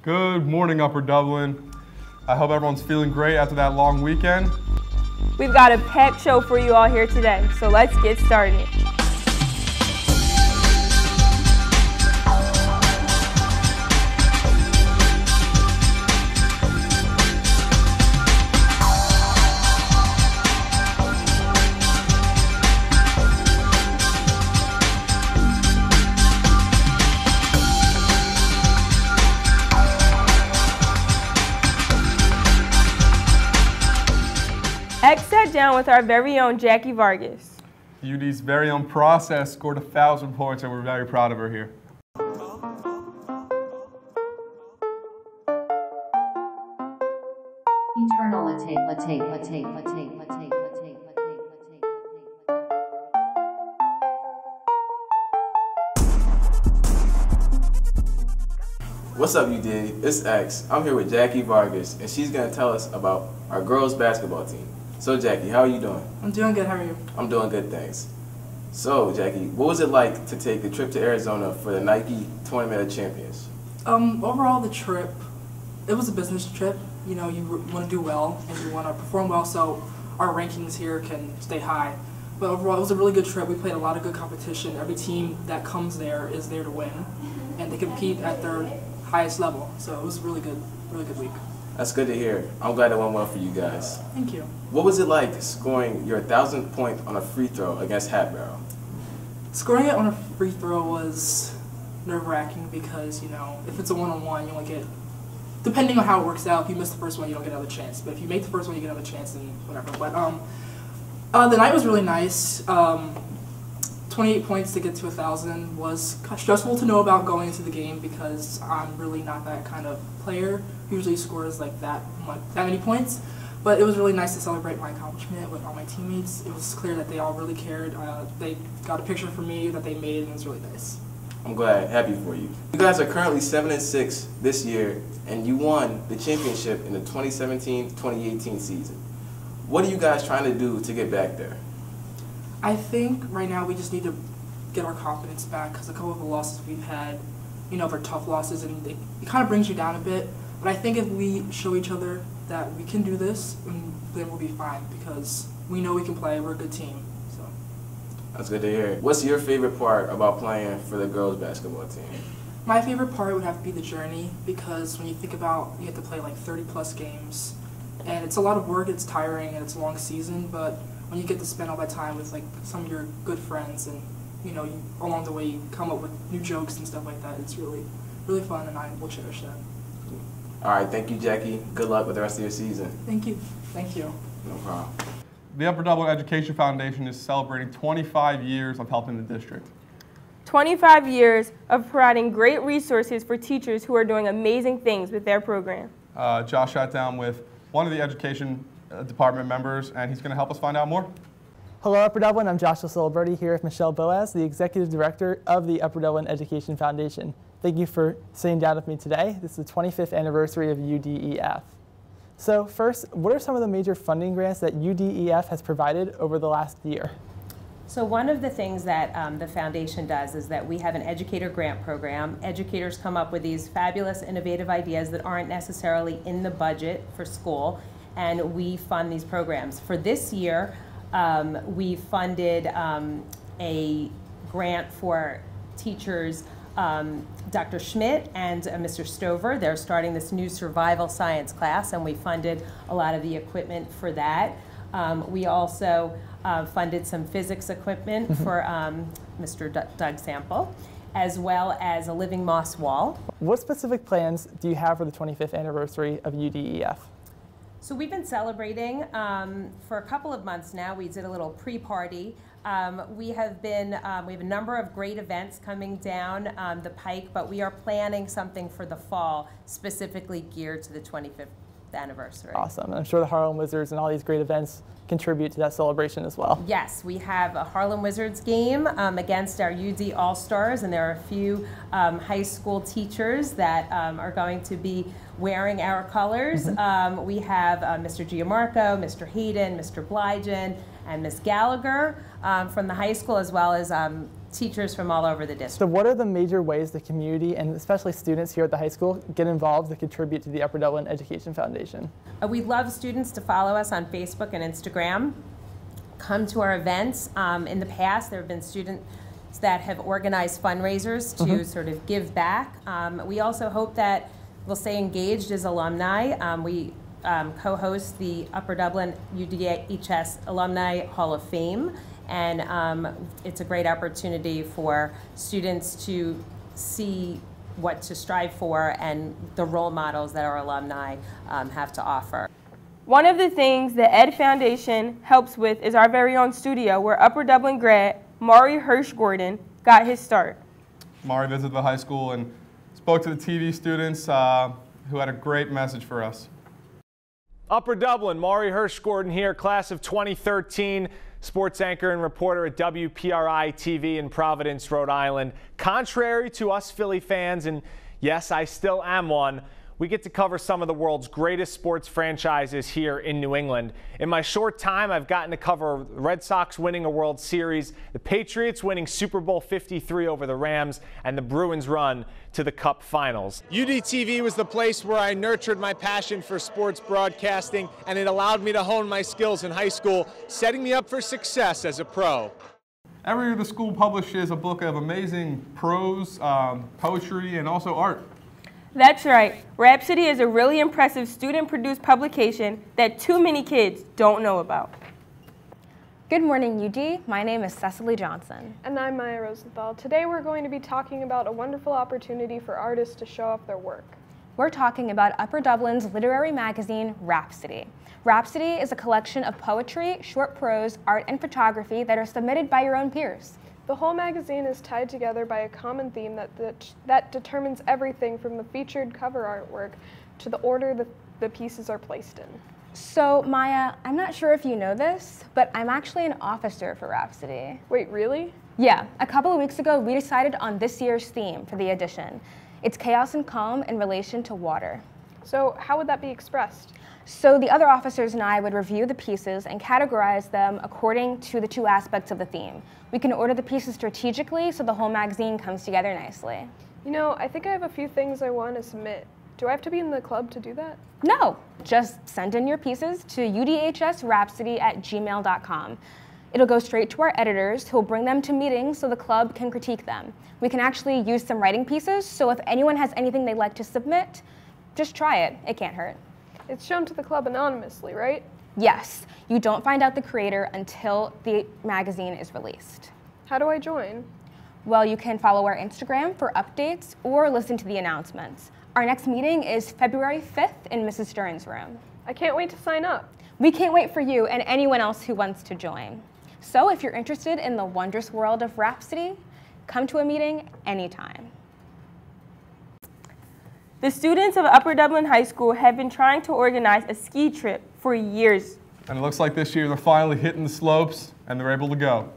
Good morning, Upper Dublin. I hope everyone's feeling great after that long weekend. We've got a packed show for you all here today, so let's get started. X sat down with our very own Jackie Vargas. UD's very own Process scored 1,000 points, and we're very proud of her here. What's up, UD? It's X. I'm here with Jackie Vargas, and she's going to tell us about our girls basketball team. So, Jackie, how are you doing? I'm doing good. How are you? I'm doing good, thanks. So, Jackie, what was it like to take the trip to Arizona for the Nike Tournament of Champions? Overall, the trip, it was a business trip. You know, you want to do well and you want to perform well so our rankings here can stay high. But overall, it was a really good trip. We played a lot of good competition. Every team that comes there is there to win, and they compete at their highest level. So it was a really good week. That's good to hear. I'm glad it went well for you guys. Thank you. What was it like scoring your 1,000th point on a free throw against Hatboro? Scoring it on a free throw was nerve-wracking because, you know, if it's a one-on-one, you only get, depending on how it works out, if you miss the first one, you don't get another chance. But if you make the first one, you get another chance and whatever. But the night was really nice. 28 points to get to 1,000 was stressful to know about going into the game because I'm really not that kind of player who usually scores like that many points. But it was really nice to celebrate my accomplishment with all my teammates. It was clear that they all really cared. They got a picture for me that they made, and it was really nice. I'm glad, happy for you. You guys are currently 7-6 this year, and you won the championship in the 2017-2018 season. What are you guys trying to do to get back there? I think right now we just need to get our confidence back because a couple of the losses we've had, you know, they're tough losses and it kind of brings you down a bit. But I think if we show each other that we can do this, then we'll be fine because we know we can play. We're a good team. So that's good to hear. What's your favorite part about playing for the girls basketball team? My favorite part would have to be the journey because when you think about you have to play like 30-plus games and it's a lot of work, it's tiring, and it's a long season, but when you get to spend all that time with like some of your good friends and you know along the way you come up with new jokes and stuff like that, it's really fun and I will cherish that. All right, thank you, Jackie. Good luck with the rest of your season. Thank you. Thank you. No problem. The Upper Dublin Education Foundation is celebrating 25 years of helping the district. 25 years of providing great resources for teachers who are doing amazing things with their program. Josh sat down with one of the education department members, and he's going to help us find out more. Hello, Upper Dublin. I'm Joshua Soliberti here with Michelle Boaz, the Executive Director of the Upper Dublin Education Foundation. Thank you for sitting down with me today. This is the 25th anniversary of UDEF. So first, what are some of the major funding grants that UDEF has provided over the last year? So one of the things that the foundation does is that we have an educator grant program. Educators come up with these fabulous, innovative ideas that aren't necessarily in the budget for school, and we fund these programs. For this year, we funded a grant for teachers, Dr. Schmidt and Mr. Stover. They're starting this new survival science class, and we funded a lot of the equipment for that. We also funded some physics equipment for Mr. Doug Sample, as well as a living moss wall. What specific plans do you have for the 25th anniversary of UDEF? So we've been celebrating for a couple of months now. We did a little pre-party. We have a number of great events coming down the pike, but we are planning something for the fall specifically geared to the 25th anniversary. Awesome. I'm sure the Harlem Wizards and all these great events contribute to that celebration as well. Yes, we have a Harlem Wizards game against our UD All-Stars, and there are a few high school teachers that are going to be wearing our colors. We have Mr. Giamarco, Mr. Hayden, Mr. Blygen, and Miss Gallagher from the high school, as well as teachers from all over the district. So what are the major ways the community, and especially students here at the high school, get involved to contribute to the Upper Dublin Education Foundation? We'd love students to follow us on Facebook and Instagram. Come to our events. In the past, there have been students that have organized fundraisers to sort of give back. We also hope that we'll stay engaged as alumni. We co-host the Upper Dublin UDHS Alumni Hall of Fame, and it's a great opportunity for students to see what to strive for and the role models that our alumni have to offer. One of the things the Ed Foundation helps with is our very own studio, where Upper Dublin grad Maury Hirsch Gordon got his start. Maury visited the high school and spoke to the TV students who had a great message for us. Upper Dublin, Maury Hirsch Gordon here, class of 2013, sports anchor and reporter at WPRI TV in Providence, Rhode Island. Contrary to us Philly fans, and yes, I still am one, we get to cover some of the world's greatest sports franchises here in New England. In my short time, I've gotten to cover the Red Sox winning a World Series, the Patriots winning Super Bowl 53 over the Rams, and the Bruins run to the Cup Finals. UDTV was the place where I nurtured my passion for sports broadcasting, and it allowed me to hone my skills in high school, setting me up for success as a pro. Every year the school publishes a book of amazing prose, poetry, and also art. That's right. Rhapsody is a really impressive student-produced publication that too many kids don't know about. Good morning, UD. My name is Cecily Johnson. And I'm Maya Rosenthal. Today we're going to be talking about a wonderful opportunity for artists to show off their work. We're talking about Upper Dublin's literary magazine, Rhapsody. Rhapsody is a collection of poetry, short prose, art, and photography that are submitted by your own peers. The whole magazine is tied together by a common theme that determines everything from the featured cover artwork to the order the pieces are placed in. So, Maya, I'm not sure if you know this, but I'm actually an officer for Rhapsody. Wait, really? Yeah, a couple of weeks ago we decided on this year's theme for the edition. It's chaos and calm in relation to water. So how would that be expressed? So the other officers and I would review the pieces and categorize them according to the two aspects of the theme. We can order the pieces strategically so the whole magazine comes together nicely. You know, I think I have a few things I want to submit. Do I have to be in the club to do that? No, just send in your pieces to udhsrhapsody@gmail.com. It'll go straight to our editors who will bring them to meetings so the club can critique them. We can actually use some writing pieces, so if anyone has anything they'd like to submit, just try it. It can't hurt. It's shown to the club anonymously, right? Yes, you don't find out the creator until the magazine is released. How do I join? Well, you can follow our Instagram for updates or listen to the announcements. Our next meeting is February 5th in Mrs. Stern's room. I can't wait to sign up. We can't wait for you and anyone else who wants to join. So if you're interested in the wondrous world of Rhapsody, come to a meeting anytime. The students of Upper Dublin High School have been trying to organize a ski trip for years. And it looks like this year they're finally hitting the slopes and they're able to go.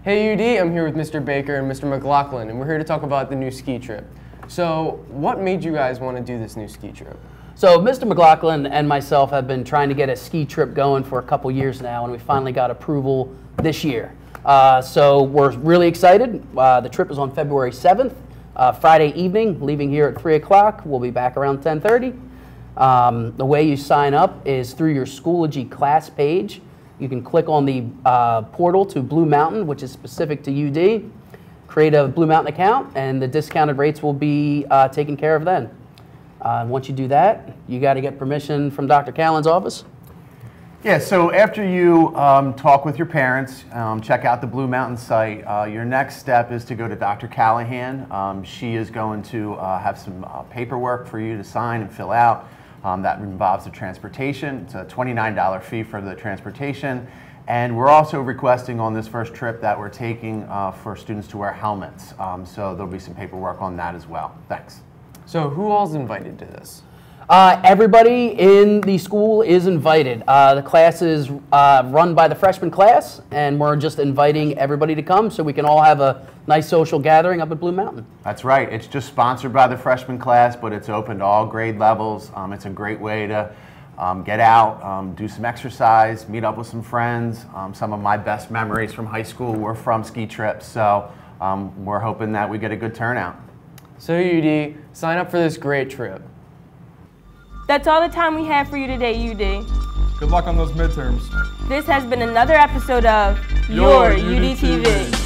Hey UD, I'm here with Mr. Baker and Mr. McLaughlin, and we're here to talk about the new ski trip. So, what made you guys want to do this new ski trip? So Mr. McLaughlin and myself have been trying to get a ski trip going for a couple years now, and we finally got approval this year. So we're really excited. The trip is on February 7th, Friday evening, leaving here at 3 o'clock. We'll be back around 10:30. The way you sign up is through your Schoology class page. You can click on the portal to Blue Mountain, which is specific to UD. Create a Blue Mountain account, and the discounted rates will be taken care of then. Once you do that, you got to get permission from Dr. Callan's office. Yeah, so after you talk with your parents, check out the Blue Mountain site, your next step is to go to Dr. Callahan. She is going to have some paperwork for you to sign and fill out. That involves the transportation. It's a $29 fee for the transportation. And we're also requesting on this first trip that we're taking for students to wear helmets. So there'll be some paperwork on that as well. Thanks. So who all's invited to this? Everybody in the school is invited. The class is run by the freshman class, and we're just inviting everybody to come so we can all have a nice social gathering up at Blue Mountain. That's right. It's just sponsored by the freshman class, but it's open to all grade levels. It's a great way to get out, do some exercise, meet up with some friends. Some of my best memories from high school were from ski trips, so we're hoping that we get a good turnout. So UD, sign up for this great trip. That's all the time we have for you today, UD. Good luck on those midterms. This has been another episode of Your UDTV.